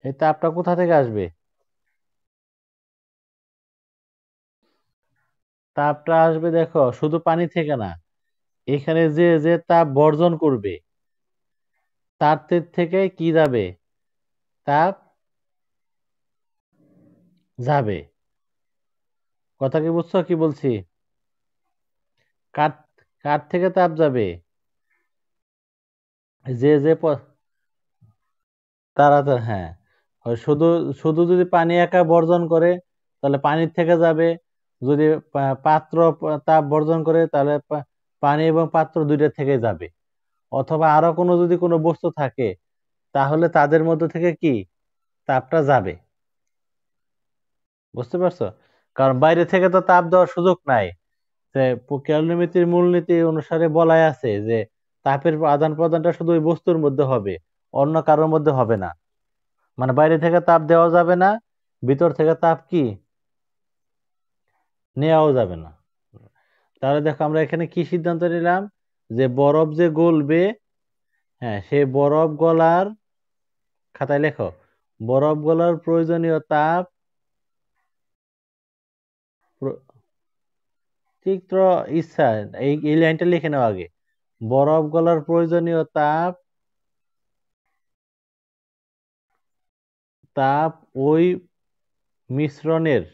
এই তাপটা কোথা থেকে আসবে? তাপটা আসবে দেখো শুধু পানি থেকে না, এখানে যে যে তাপ বর্জন করবে তার থেকে কি যাবে? তাপ যাবে। কথা কি বুঝছো কি বলছি? কার কার থেকে তাপ যাবে? যে যে তারা তো হ্যাঁ, ওই শুধু শুধু যদি পানি একা বর্জন করে তাহলে পানির থেকে যাবে। যদি পাত্র তাপ বর্জন করে তাহলে পানি এবং পাত্র দুইটা থেকে যাবে। অথবা আরো কোনো যদি কোনো বস্তু থাকে তাহলে তাদের মধ্যে থেকে কি তাপটা যাবে। বুঝতে পারছো? কারণ বাইরে থেকে তো তাপ দেওয়ার সুযোগ নাই। যে ক্যালরিমিতির মূলনীতি অনুসারে বলাই আছে যে তাপের আদান প্রদানটা শুধু ওই বস্তুর মধ্যে হবে, অন্য কারোর মধ্যে হবে না। মানে বাইরে থেকে তাপ দেওয়া যাবে না, ভিতর থেকে তাপ কি নেওয়াও যাবে না। তাহলে দেখো আমরা এখানে কি সিদ্ধান্ত নিলাম, যে বরফ যে গলবে, হ্যাঁ সেই বরফ গলার, খাতায় লেখো, বরফ গলার প্রয়োজনীয় তাপ প্র- তীব্র ইচ্ছা, এই লাইনটা লিখে নাও আগে। বরফ গলার প্রয়োজনীয় তাপ, তাপ ওই মিশ্রণের,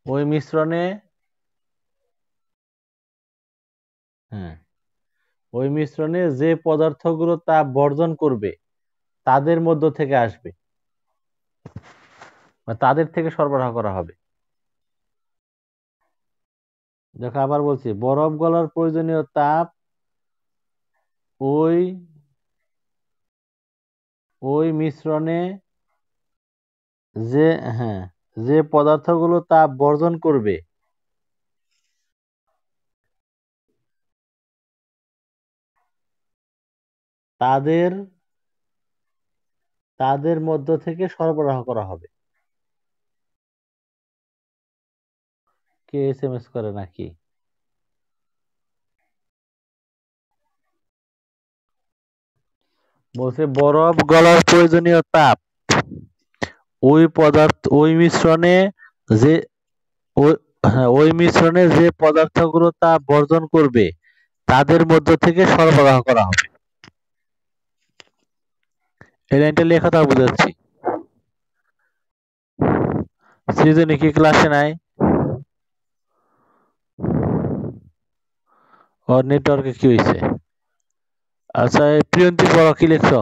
ওই মিশ্রণে, হ্যাঁ ওই মিশ্রণে যে পদার্থগুলো তাপ বর্জন করবে তাদের মধ্য থেকে আসবে, বা তাদের থেকে সরবরাহ করা হবে। দেখো আবার বলছি, বরফ গলার প্রয়োজনীয় তাপ ওই ওই মিশ্রণে যে, হ্যাঁ যে পদার্থগুলো তাপ বর্জন করবে তাদের তাদের মধ্য থেকে সরবরাহ করা হবে। কে এসএমএস করে নাকি? বলছে বরফ গলার প্রয়োজনীয় তাপ ওই পদার্থ ওই মিশ্রণে যে, ওই, হ্যাঁ ওই মিশ্রণে যে পদার্থগুলো তাপ বর্জন করবে তাদের মধ্য থেকে সরবরাহ করা হবে। এই লাইনটা লেখা তার বুঝাচ্ছি। সৃজনী কি ক্লাসে নাই? ওর নেটওয়ার্কে কি হয়েছে? আচ্ছা এই প্রিয়ন্তী পড়া কি লিখছো?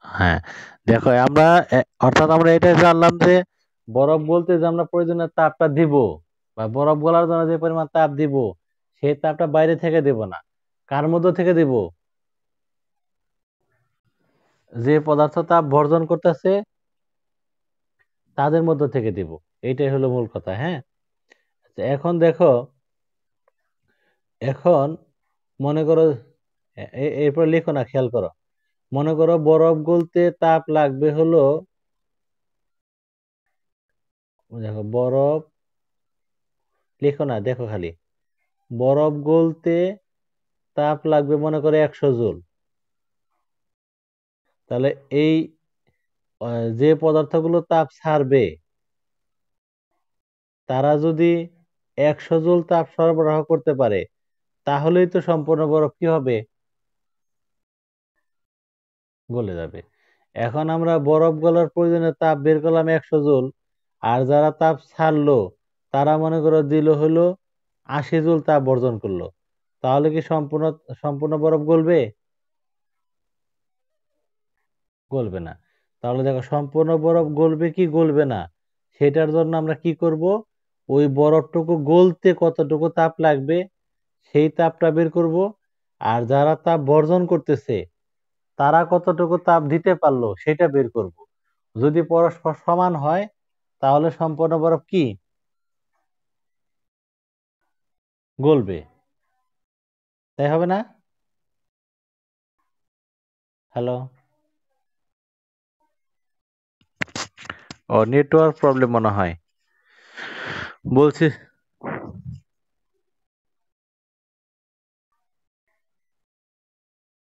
হ্যাঁ দেখো আমরা অর্থাৎ আমরা এটা জানলাম যে বরফ বলতে যে আমরা প্রয়োজনীয় তাপটা দিব, বা বরফ গলার জন্য যে পরিমাণ তাপ দিব সেই তাপটা বাইরে থেকে দেব না। কার মধ্য থেকে দেব? যে পদার্থ তাপ বর্জন করতেছে তাদের মধ্য থেকে দিব। এইটাই হলো মূল কথা। হ্যাঁ আচ্ছা, এখন দেখো, এখন মনে করো, এরপর লিখো না, খেয়াল করো। মনে করো বরফ গলতে তাপ লাগবে হলো, দেখো বরফ, লিখো না দেখো খালি, বরফ গলতে তাপ লাগবে মনে করো 100 জুল। তাহলে এই যে পদার্থগুলো তাপ ছাড়বে তারা যদি 100 জুল তাপ সরবরাহ করতে পারে তাহলেই তো সম্পূর্ণ বরফ কি হবে? গলে যাবে। এখন আমরা বরফ গলার প্রয়োজনীয় তাপ বের করলাম 100 জুল, আর যারা তাপ ছাড়লো তারা মনে করো দিল হলো 80 জুল তাপ বর্জন করলো, তাহলে কি সম্পূর্ণ সম্পূর্ণ বরফ গলবে? গলবে না। তাহলে দেখো সম্পূর্ণ বরফ গলবে কি গলবে না, সেটার জন্য আমরা কি করব, ওই বরফটুকু গলতে কতটুকু তাপ লাগবে সেই তাপটা বের করব। আর যারা তাপ বর্জন করতেছে তারা কতটুকু তাপ দিতে পারলো সেটা বের করব। যদি পরস্পর সমান হয় তাহলে সম্পূর্ণ বরফ কি গলবে। তাই হবে না? হ্যালো? ও নেটওয়ার্ক প্রবলেম মনে হয়। বলছি,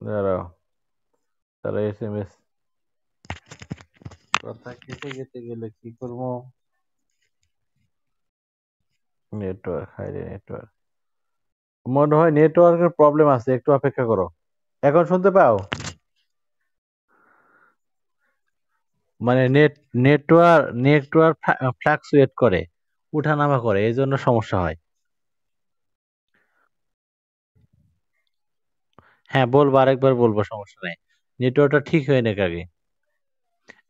দাঁড়াও, তাহলে SMS কথা কেটে কেটে গেলে কি করবো? নেটওয়ার্ক, হাই রে নেটওয়ার্ক, মনে হয় নেটওয়ার্কের প্রবলেম আছে, একটু অপেক্ষা করো। এখন শুনতে পাও? মানে নেটওয়ার্ক ফ্লাকচুয়েট করে, উঠানামা করে, এই জন্য সমস্যা হয়। হ্যাঁ বলবো, আরেকবার বলবো, সমস্যা নেই। নেটওয়ার্কটা ঠিক হয়ে নিক আগে।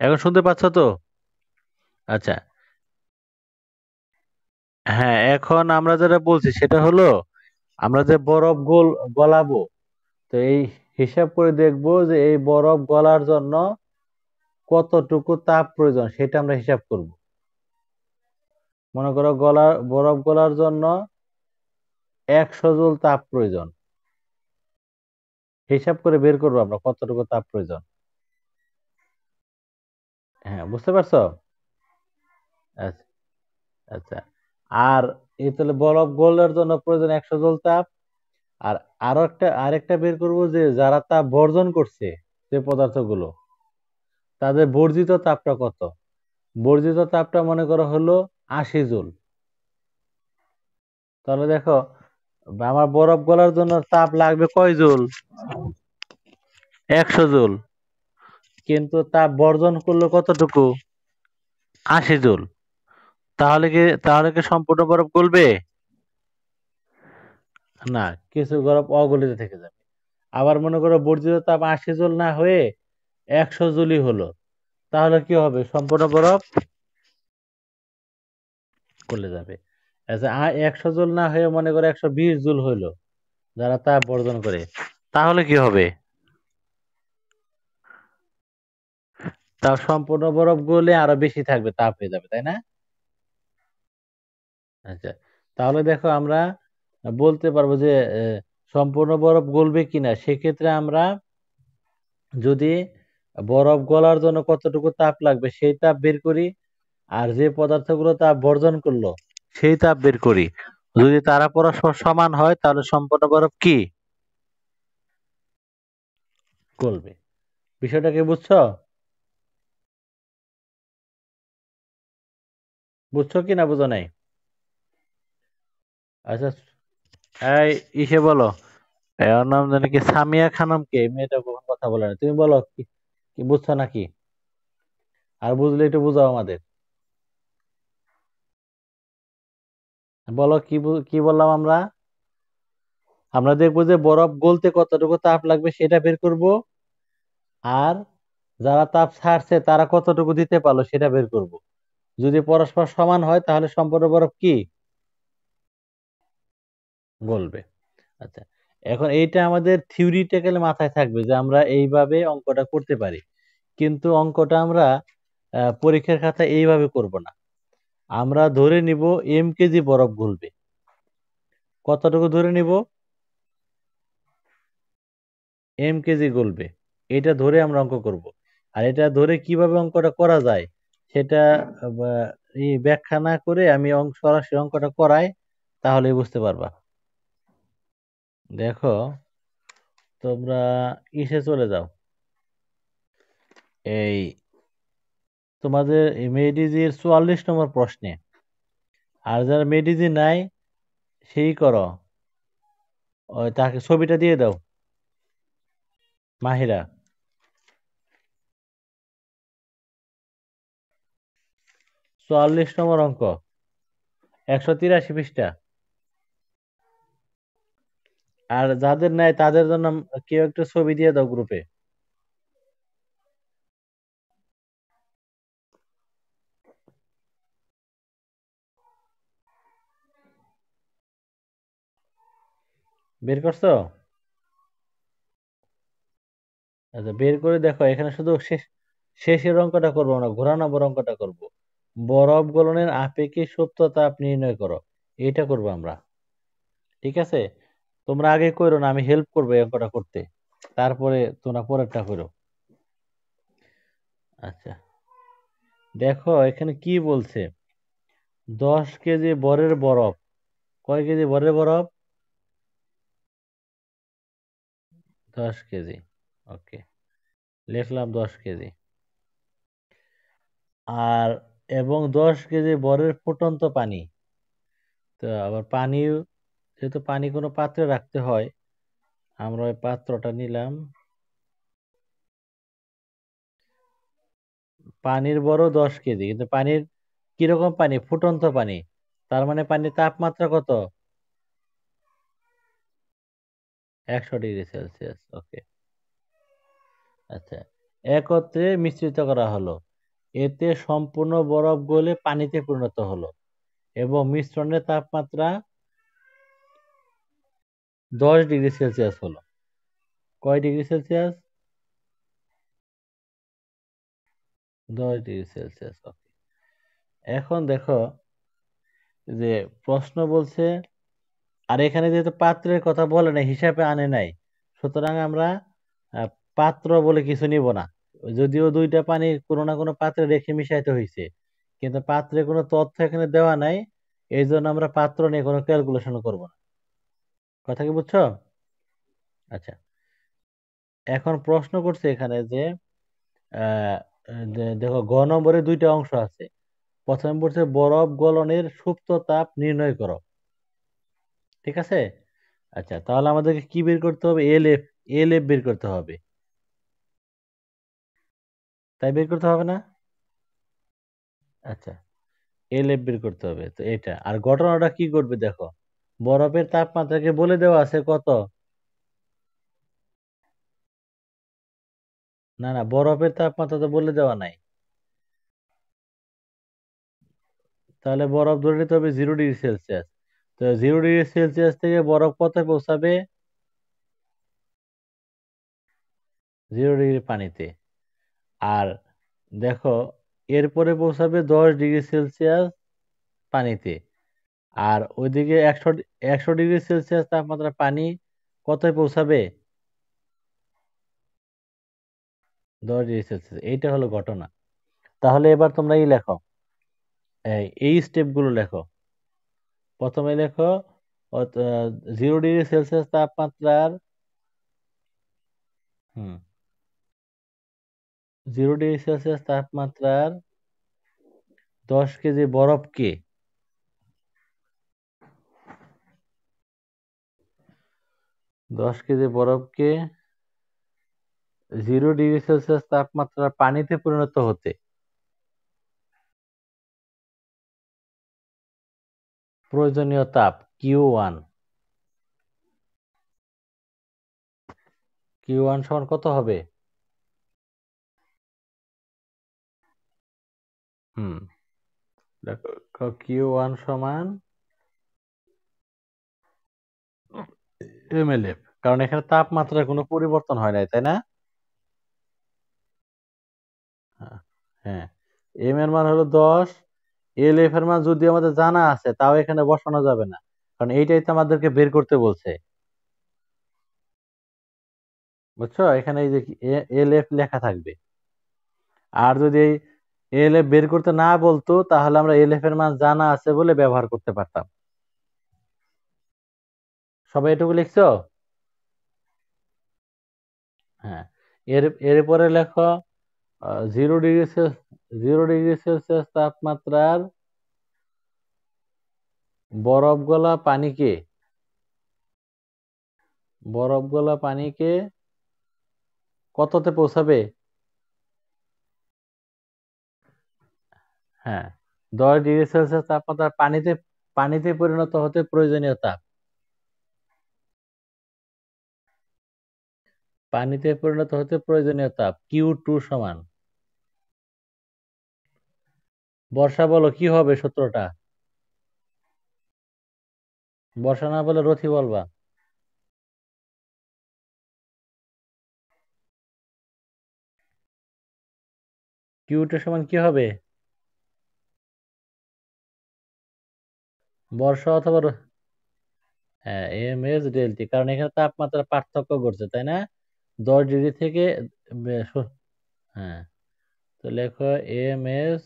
এখন শুনতে পাচ্ছ তো? আচ্ছা। হ্যাঁ, এখন আমরা যেটা বলছি সেটা হলো, আমরা যে বরফ গলাবো, তো এই হিসাব করে দেখবো যে এই বরফ গলার জন্য কতটুকু তাপ প্রয়োজন, সেটা আমরা হিসাব করব। মনে করো বরফ গলার জন্য 100 জুল তাপ প্রয়োজন, হিসাব করে বের করবো আমরা কতটুকু তাপ প্রয়োজন। হ্যাঁ, বুঝতে পারছো? আচ্ছা। আচ্ছা। আর এই তাহলে বরফ গলার জন্য প্রয়োজন 100 জুল তাপ। আর আরেকটা বের করব যে যারা তাপ বর্জন করছে, যে পদার্থগুলো, তাদের বর্জিত তাপটা কত। বর্জিত তাপটা মনে করো হলো 80 জুল। তাহলে দেখো, আমার বরফ গলার জন্য তাপ লাগবে কয় জুল? 100 জুল। কিন্তু তাপ বর্জন করলো কতটুকু? 80 জুল। তাহলে কি সম্পূর্ণ বরফ গলবে? না, কিছু বরফ অগলিত থেকে যাবে। আবার মনে করো বর্জিত তাপ 80 জুল না হয়ে 100 জুলই হলো, তাহলে কি হবে? সম্পূর্ণ বরফ গলে যাবে। আচ্ছা, 100 জুল না হয়ে মনে করো 120 জুল হইলো, যারা তাপ বর্জন করে, তাহলে কি হবে? তা সম্পূর্ণ বরফ গলে আরো বেশি থাকবে, তাপ হয়ে যাবে, তাই না? আচ্ছা। তাহলে দেখো, আমরা বলতে পারবো যে সম্পূর্ণ বরফ গলবে কিনা, সেক্ষেত্রে আমরা যদি বরফ গলার জন্য কতটুকু তাপ লাগবে সেই তাপ বের করি, আর যে পদার্থগুলো তাপ বর্জন করলো সেই তাপ বের করি। যদি তারা পরস্পর সমান হয় তাহলে সম্পূর্ণ বরফ কি গলবে। বিষয়টা কি বুঝছো? বুঝছো কি না বুঝো নাই? আচ্ছা। এই ইসে বলো, এর নাম জানি কি, সামিয়া খানম, কে মেয়েটা কখন কথা বলে না, তুমি বলো কি, কি বুঝছো নাকি? আর বুঝলে একটু বুঝাও আমাদের। বলো কি বললাম আমরা? আমরা দেখবো যে বরফ গলতে কতটুকু তাপ লাগবে সেটা বের করব, আর যারা তাপ ছাড়ছে তারা কতটুকু দিতে পারলো সেটা বের করব। যদি পরস্পর সমান হয় তাহলে সম্পূর্ণ বরফ কি গলবে। আচ্ছা। এখন এইটা আমাদের থিওরিটিক্যালি মাথায় থাকবে যে আমরা এইভাবে অঙ্কটা করতে পারি, কিন্তু অঙ্কটা আমরা পরীক্ষার খাতায় এইভাবে করব না। আমরা ধরে নিব কেজি বরফ গলবে। কতটুকু ধরে নিব? কেজি গলবে, এটা ধরে আমরা অঙ্ক করব। আর এটা ধরে কিভাবে অঙ্কটা করা যায় সেটা এই ব্যাখ্যা না করে আমি সরাসরি অঙ্কটা করাই, তাহলেই বুঝতে পারবা। দেখো, তোমরা ইসে চলে যাও, এই তোমাদের মেডিজির 44 নম্বর প্রশ্নে। আর যারা মেডিজি নাই সেই করো, ওই তাকে ছবিটা দিয়ে দাও, মাহিরা। 44 নম্বর অঙ্ক, 183 পৃষ্ঠা। আর যাদের নাই তাদের জন্য কেউ একটা ছবি দিয়ে দাও গ্রুপে। বের করছো? আচ্ছা, বের করে দেখো, এখানে শুধু শেষের অঙ্কটা করবো না, ঘোরানো অঙ্কটা করব। বরফ গলনের আপেক্ষিক সুপ্ত তাপ নির্ণয় করো, এটা করবো আমরা। ঠিক আছে? তোমরা আগে করো না, আমি হেল্প করবো এই অঙ্কটা করতে, তারপরে তোমরা পরেরটা করো। আচ্ছা। দেখো এখানে কি বলছে, 10 কেজি বরের বরফ। কয় কেজি বরের বরফ? 10 কেজি। ওকে, লিখলাম 10 কেজি। আর এবং 10 কেজি বরের ফুটন্ত পানি। তো আবার পানি, যেহেতু পানি কোনো পাত্রে রাখতে হয়, আমরা ওই পাত্রটা নিলাম। পানির বড় 10 কেজি, কিন্তু পানির কিরকম পানি? ফুটন্ত পানি। তার মানে পানির তাপমাত্রা কত? 100 ডিগ্রি সেলসিয়াস। ওকে। আচ্ছা, একত্রে মিশ্রিত করা হলো, এতে সম্পূর্ণ বরফ গলে পানিতে পরিণত হলো এবং মিশ্রণের তাপমাত্রা 10 ডিগ্রি সেলসিয়াস হলো। কয় degree Celsius? 10 degree Celsius. Okay. এখন দেখো যে প্রশ্ন বলছে, আর এখানে যেহেতু পাত্রের কথা বলে নাই, হিসাবে আনে নাই, সুতরাং আমরা আহ, পাত্র বলে কিছু নিব না। যদিও দুইটা পানি কোনো না কোনো পাত্রে রেখে মিশাইতে হয়েছে, কিন্তু পাত্রে কোনো তথ্য এখানে দেওয়া নাই, এই জন্য আমরা পাত্র নিয়ে কোনো ক্যালকুলেশন করব না। কথা কি বুঝছো? আচ্ছা, এখন প্রশ্ন করছে এখানে যে আহ, দেখো গ নম্বরে দুইটা অংশ আছে। প্রথমে বলছে বরফ গলনের সুপ্ত তাপ নির্ণয় করো। ঠিক আছে। আচ্ছা, তাহলে আমাদেরকে কি বের করতে হবে? এল এফ বের করতে হবে। তাই বের করতে হবে না? আচ্ছা, এল এফ বের করতে হবে, তো এটা আর ঘটনাটা কি করবে দেখো, বরফের তাপমাত্রাকে বলে দেওয়া আছে কত? না না, বরফের তাপমাত্রা তো বলে দেওয়া নাই। তাহলে বরফ ধরে নিতে হবে 0 ডিগ্রি সেলসিয়াস। তো 0 ডিগ্রি সেলসিয়াস থেকে বরফ কত পৌঁছাবে? 0 ডিগ্রি পানিতে। আর দেখো, এরপরে পৌঁছাবে 10 ডিগ্রি সেলসিয়াস পানিতে। আর ওইদিকে 100 100 ডিগ্রি সেলসিয়াস তাপমাত্রা পানি কতই পৌঁছাবে? 10 ডিগ্রি সেলসিয়াস। এইটা হলো ঘটনা। তাহলে এবার তোমরা লেখো, এই স্টেপ গুলো লেখো। প্রথমে লেখো 0 ডিগ্রি সেলসিয়াস তাপমাত্রার, হুম, 0 ডিগ্রি সেলসিয়াস তাপমাত্রার 10 কেজি বরফকে, 10 কেজি বরফকে 0 ডিগ্রি সেলসিয়াস তাপমাত্রার পানিতে পরিণত হতে প্রয়োজনীয় তাপ Q1। Q1 সমান কত হবে? হুম, দেখো Q1 সমান MLF, কারণ এখানে তাপমাত্রার কোনো পরিবর্তন হয় নাই, তাই না? হ্যাঁ, হ্যাঁ। এম এর মান হলো 10, এল এফ এর মান যদি আমাদের জানা আছে তাও এখানে বসানো যাবে না, কারণ এইটাই তো আমাদেরকে বের করতে বলছে। বুঝছো, এখানে এই যে এল এফ লেখা থাকবে। আর যদি এল এফ বের করতে না বলতো, তাহলে আমরা এল এফ এর মান জানা আছে বলে ব্যবহার করতে পারতাম। সবাই এটুকু লিখছো? হ্যাঁ। এরপরে লেখো 0 ডিগ্রি সেলসিয়াস তাপমাত্রার বরফ গলা পানিকে, বরফ গলা পানিকে কততে পৌঁছাবে? হ্যাঁ, 10 ডিগ্রি সেলসিয়াস তাপমাত্রার পানিতে, পানিতে পরিণত হতে প্রয়োজনীয় তাপ। পানিতে পরিণত হতে প্রয়োজনীয় তাপ Q2 সমান, বর্ষা বলো কি হবে সূত্রটা? বর্ষা না বলে রথি বলবা। Q2 সমান কি হবে? বর্ষা অথবা হ্যাঁ, MS∆T, কারণ এখানে তাপমাত্রা পার্থক্য করছে, তাই না? 10 ডিগ্রি থেকে হ্যাঁ, তো লেখো MS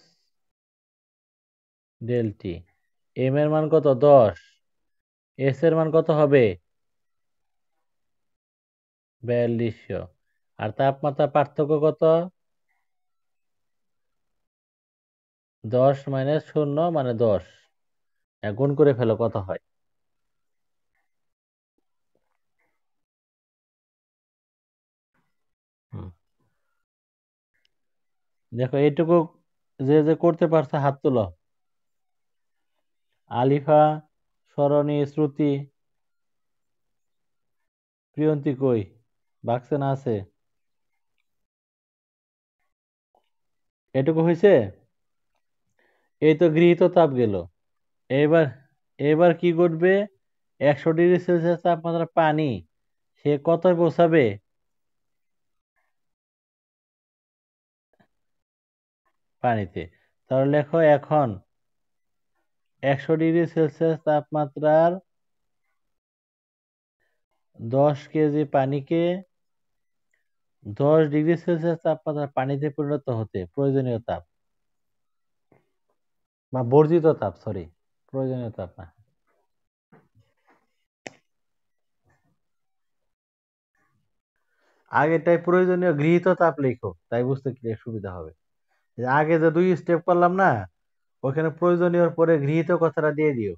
ডেল টি। এম এর মান কত? 10। এস এর মান কত হবে? 4200। আর তাপমাত্রা পার্থক্য কত? 10 - 0 মানে 10। গুণ করে ফেলো, কত হয়? হুম। দেখো এইটুকু যে যে করতে পারছে হাত তুলো। আলিফা, সরণি, শ্রুতি, প্রিয়ন্তী কই? বাক্সে না আছে? এটুকু হয়েছে? এই তো গৃহীত তাপ গেল। এবার এবার কি ঘটবে? 100 ডিগ্রি সেলসিয়াস তাপমাত্রা পানি, সে কত পৌঁছাবে? পানিতে। তাহলে লেখো এখন 100 ডিগ্রি সেলসিয়াস তাপমাত্রার 10 কেজি পানিকে 10 ডিগ্রি সেলসিয়াস তাপমাত্রার পানিতে পরিণত হতে প্রয়োজনীয় তাপ, বা বর্জিত তাপ, সরি, প্রয়োজনীয় তাপ না। আগেটাই প্রয়োজনীয় গৃহীত তাপ লিখো, তাই বুঝতে কি সুবিধা হবে। যে আগে যে 2 স্টেপ করলাম না, ওখানে প্রয়োজনীয় পরে গৃহীত কথাটা দিয়ে দিও।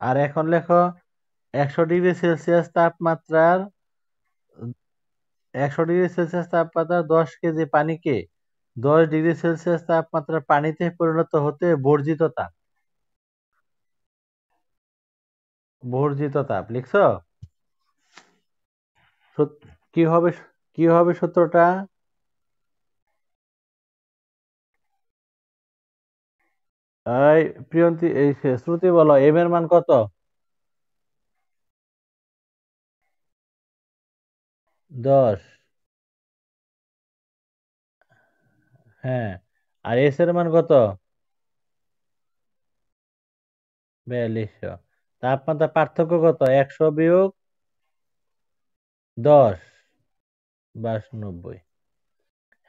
আর এখন লেখো 100 ডিগ্রি সেলসিয়াস তাপমাত্রার 10 ডিগ্রি সেলসিয়াস তাপমাত্রার 10 কেজি পানিকে 10 ডিগ্রি সেলসিয়াস তাপমাত্রার পানিতে পরিণত হতে বর্জিত তাপ। বর্জিত তাপ লিখছো? কি হবে? কি হবে সূত্রটা? এই প্রিয়ন্তী, এই শ্রুতি বলো, এম এর মান কত? 10। হ্যাঁ। আর এস এর মান কত? 4200। তাপমাত্রা পার্থক্য কত? 100 - 10, 92।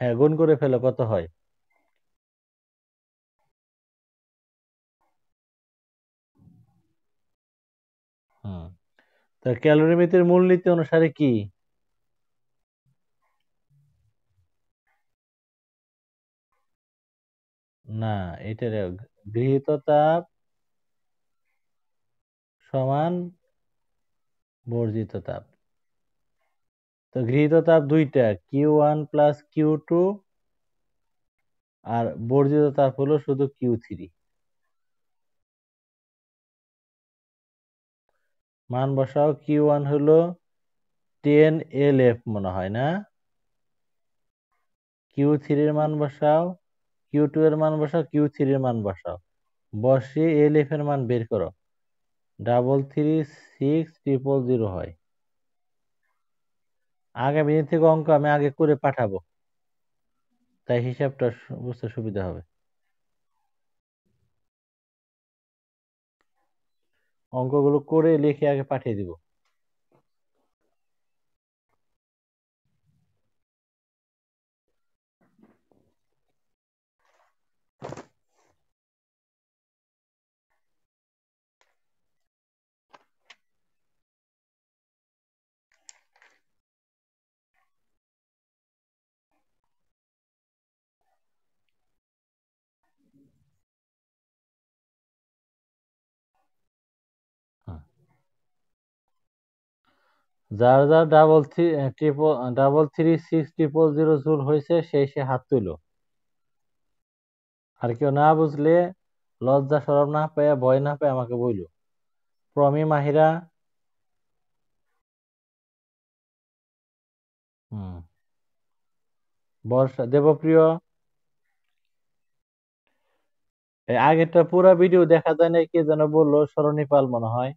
হ্যাঁ, গুণ করে ফেলো, কত হয়? হুম। তো ক্যালোরিমিটার মূলনীতি অনুসারে কি? না, এটা গৃহীত তাপ সমান বর্জিত তাপ। তো গৃহীত তাপ দুইটা, Q1 + Q2, আর বর্জিত তাপ হলো শুধু Q3। মান বসাও। Q1 হলো 10 LF মনে হয় না? Q3 এর মান বসাও। Q2 এর মান বসাও, Q3 এর মান বসাও। বসিয়ে LF এর মান বের করো। 336000 হয়। আগামী দিন থেকে অঙ্ক আমি আগে করে পাঠাবো, তাই হিসাবটা বুঝতে সুবিধা হবে। অঙ্কগুলো করে লিখে আগে পাঠিয়ে দিব। হ্যাঁ। যার যার double three six triple zero joule হয়েছে, সেই সে হাত তুলো। আর কেউ না বুঝলে, লজ্জা শরম না পায়, ভয় না পায়, আমাকে বইলো। প্রমি, মাহিরা। হুম। বর্ষা, দেবপ্রিয়। এই আগেরটা পুরো ভিডিও দেখা যায় না, কে যেন বললো, সরণি পাল মনে হয়।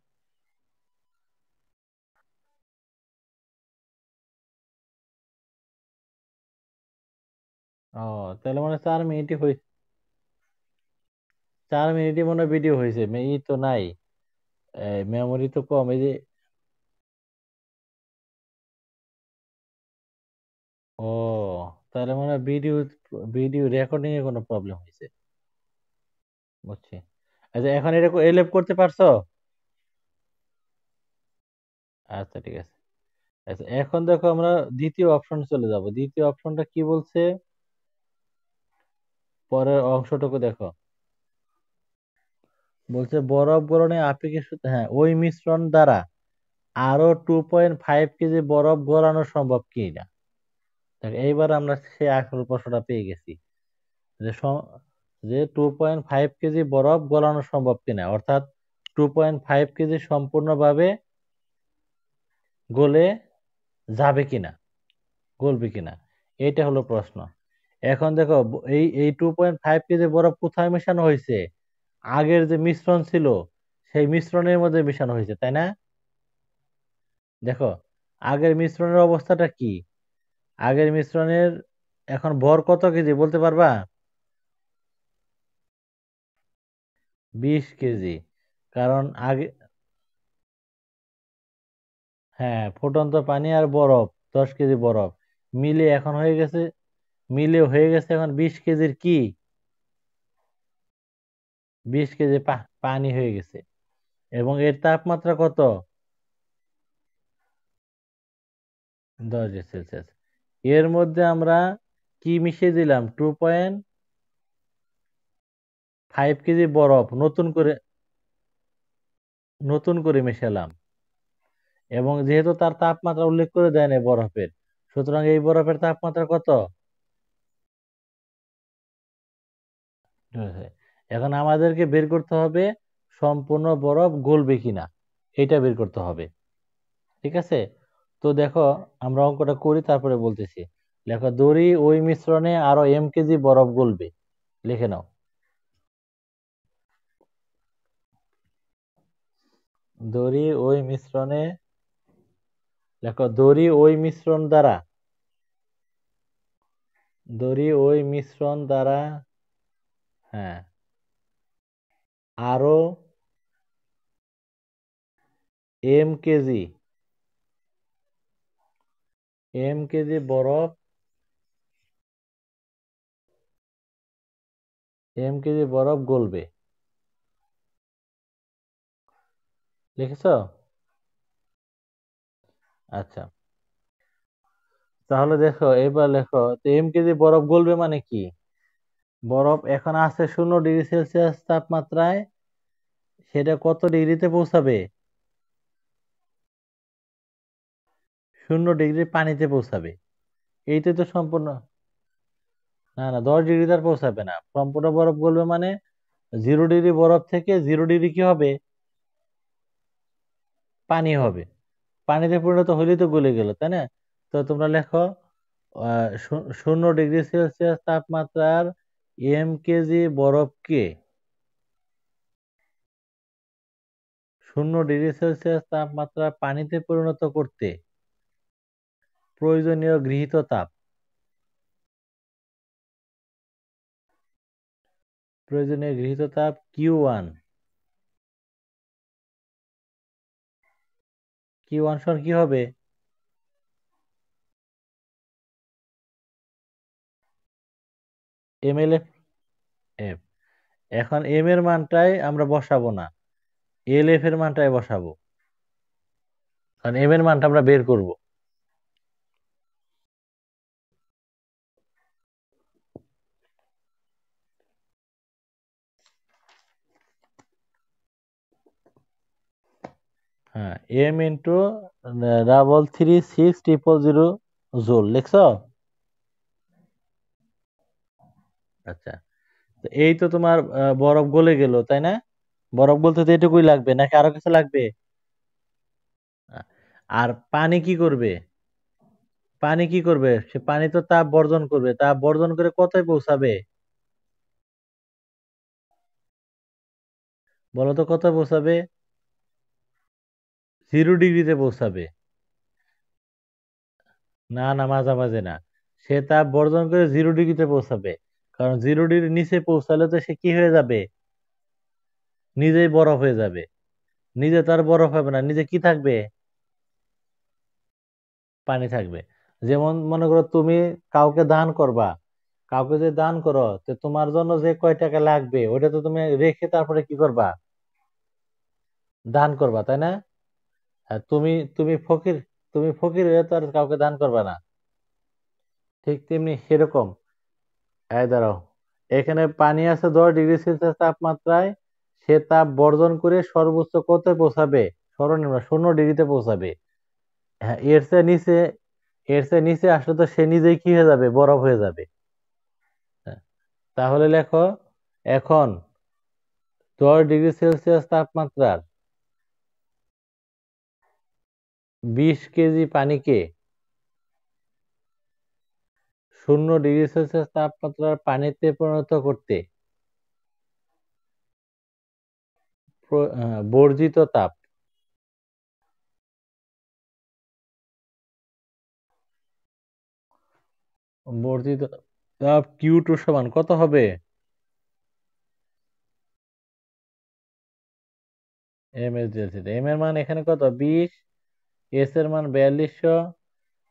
ও, তাহলে মানে 4 মিনিটই হয়েছে। 4 মিনিটই মনে হয় ভিডিও হয়েছে, ই তো নাই, মেমোরি তো কম, এই যে। ও, তাহলে মানে ভিডিও ভিডিও রেকর্ডিং এ কোনো প্রবলেম হয়েছে। বুঝছি। আচ্ছা, এখন এটা এলএফ করতে পারছো? আচ্ছা, ঠিক আছে। আচ্ছা, এখন দেখো আমরা দ্বিতীয় অপশন চলে যাব। দ্বিতীয় অপশনটা কি বলছে? পরের অংশটুকু দেখো। বলছে বরফ গলনে আপেক্ষিক সূত্র, হ্যাঁ, ওই মিশ্রণ দ্বারা আরো 2.5 কেজি বরফ গলানো সম্ভব কি না। দেখ, এইবার আমরা সেই আসল প্রশ্নটা পেয়ে গেছি, যে যে 2.5 কেজি বরফ গলানো সম্ভব কিনা, অর্থাৎ 2.5 কেজি সম্পূর্ণভাবে গলে যাবে কিনা, গলবে কিনা, এইটা হলো প্রশ্ন। এখন দেখো, এই এই 2.5 কেজি বরফ কোথায় মেশানো হয়েছে? আগের যে মিশ্রণ ছিল সেই মিশ্রণের মধ্যে মেশানো হয়েছে, তাই না? দেখো, আগের মিশ্রণের অবস্থাটা কি? আগের মিশ্রণের এখন ভর কত কেজি বলতে পারবা? 20 কেজি। কারণ আগে, হ্যাঁ, ফুটন্ত পানি আর বরফ, 10 কেজি বরফ মিলে এখন হয়ে গেছে, মিলে হয়ে গেছে এখন 20 কেজির কি, 20 কেজি পানি হয়ে গেছে। এবং এর তাপমাত্রা কত? 10 ডিগ্রি সেলসিয়াস। এর মধ্যে আমরা কি মিশিয়ে দিলাম? 2.5 কেজি বরফ নতুন করে মেশালাম। এবং যেহেতু তার তাপমাত্রা উল্লেখ করে দেয় না বরফের, সুতরাং এই বরফের তাপমাত্রা কত? হ্যাঁ। এখন আমাদেরকে বের করতে হবে সম্পূর্ণ বরফ গলবে কিনা, এটা বের করতে হবে। ঠিক আছে? তো দেখো, আমরা অঙ্কটা করি তারপরে বলতেছি। লেখো, দড়ি ওই মিশ্রণে আরো কেজি বরফ গলবে। লিখে নাও। দড়ি ওই মিশ্রণে, লেখো, দড়ি ওই মিশ্রণ দ্বারা, দড়ি ওই মিশ্রণ দ্বারা, হ্যাঁ, আরো কেজি, কেজি বরফ, কেজি বরফ গলবে। লিখেছো? আচ্ছা, তাহলে দেখো, এবার লেখো তো কেজি বরফ গলবে মানে কি। বরফ এখন আছে 0 ডিগ্রি সেলসিয়াস তাপমাত্রায়, সেটা কত ডিগ্রিতে পৌঁছাবে? 0 ডিগ্রি পানিতে পৌঁছাবে। এইটাই তো সম্পূর্ণ, না না, 10 ডিগ্রিতে আর পৌঁছাবে না। সম্পূর্ণ বরফ গলবে মানে 0 ডিগ্রি বরফ থেকে 0 ডিগ্রি কি হবে? পানি হবে। পানিতে পরিণত হলেই তো গলে গেল, তাই না? তো তোমরা লেখো, 0 ডিগ্রি সেলসিয়াস তাপমাত্রার কেজি বরফকে 0 ডিগ্রি সেলসিয়াস তাপমাত্রা পানিতে পরিণত করতে প্রয়োজনীয় গৃহীত তাপ, Q1। Q1 সমান কি হবে? ML F. এখন এম এর মানটাই আমরা বসাবো না, এফ এর মানটাই বসাবো, কারণ এম এর মানটা আমরা বের করব। হ্যাঁ, M × 333600 লিখছো? আচ্ছা, তো এই তো তোমার বরফ গলে গেল, তাই না? বরফ গলতে তো এটুকুই লাগবে নাকি আরো কিছু লাগবে? আ- আর পানি কি করবে? পানি কি করবে? সে পানি তো তাপ বর্জন করবে, তাপ বর্জন করে কতই পৌঁছাবে? বলো তো কত পৌঁছাবে? 0 ডিগ্রিতে পৌঁছাবে। না না, মাঝামাঝি না। সে তাপ বর্জন করে 0 ডিগ্রিতে পৌঁছাবে। কারণ 0 ডিগ্রির নিচে পৌঁছালে তো সে কি হয়ে যাবে? নিজেই বরফ হয়ে যাবে। নিজে তার বরফ হবে না, নিজে কি থাকবে? পানি থাকবে। যেমন মনে করো তুমি কাউকে দান করবা, কাউকে যে দান করো, তো তোমার জন্য যে কয় টাকা লাগবে ওটা তো তুমি রেখে তারপরে কি করবা? দান করবা, তাই না? আর তুমি ফকির, তুমি ফকির হয়ে তো আর কাউকে দান করবা না। ঠিক তেমনি সেরকম। এই দাঁড়াও, এখানে পানি আছে 10 ডিগ্রি সেলসিয়াস তাপমাত্রায়, সে তাপ বর্জন করে সর্বোচ্চ কত পৌঁছাবে? সর্বনিম্ন 0 ডিগ্রিতে পৌঁছাবে। হ্যাঁ, এর চেয়ে নিচে আসলে তো সে নিজেই কি হয়ে যাবে? বরফ হয়ে যাবে। হ্যাঁ, তাহলে লেখো, এখন 10 ডিগ্রি সেলসিয়াস তাপমাত্রার 20 কেজি পানিকে 0 ডিগ্রি সেলসিয়াস তাপমাত্রার পানিতে পরিণত করতে বর্জিত তাপ, বর্জিত তাপ Q2 সমান কত হবে? এম এর মান এখানে কত? 20, এস এর মান 4200,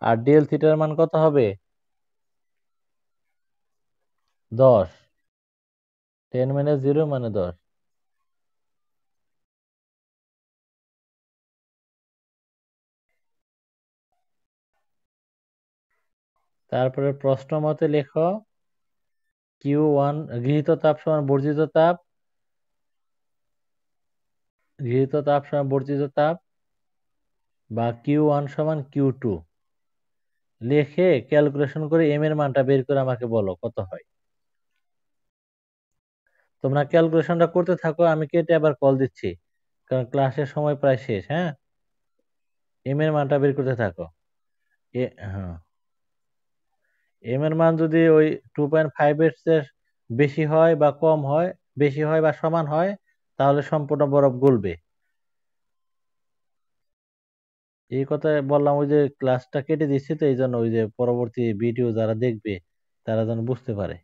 আর ডেল থিটার মান কত হবে? 10। 10 - 0 মানে 10। তারপরে প্রশ্ন মতে লেখো, Q1 গৃহীত তাপ সমান বর্জিত তাপ, গৃহীত তাপ সমান বর্জিত তাপ, বা Q1 সমান Q2 লিখে ক্যালকুলেশন করে এম এর মানটা বের করে আমাকে বলো কত হয়। তোমরা ক্যালকুলেশনটা করতে থাকো, আমি কেটে আবার কল দিচ্ছি, কারণ ক্লাসের সময় প্রায় শেষ। হ্যাঁ, এম এর মানটা বের করতে থাকো। হ্যাঁ, এম এর মান যদি ওই 2.5 এর চেয়ে বেশি হয় বা কম হয়, বেশি হয় বা সমান হয়, তাহলে সম্পূর্ণ বরফ গলবে। এই কথা বললাম, ওই যে ক্লাসটা কেটে দিচ্ছি তো, এই জন্য ওই যে পরবর্তী ভিডিও যারা দেখবে তারা যেন বুঝতে পারে।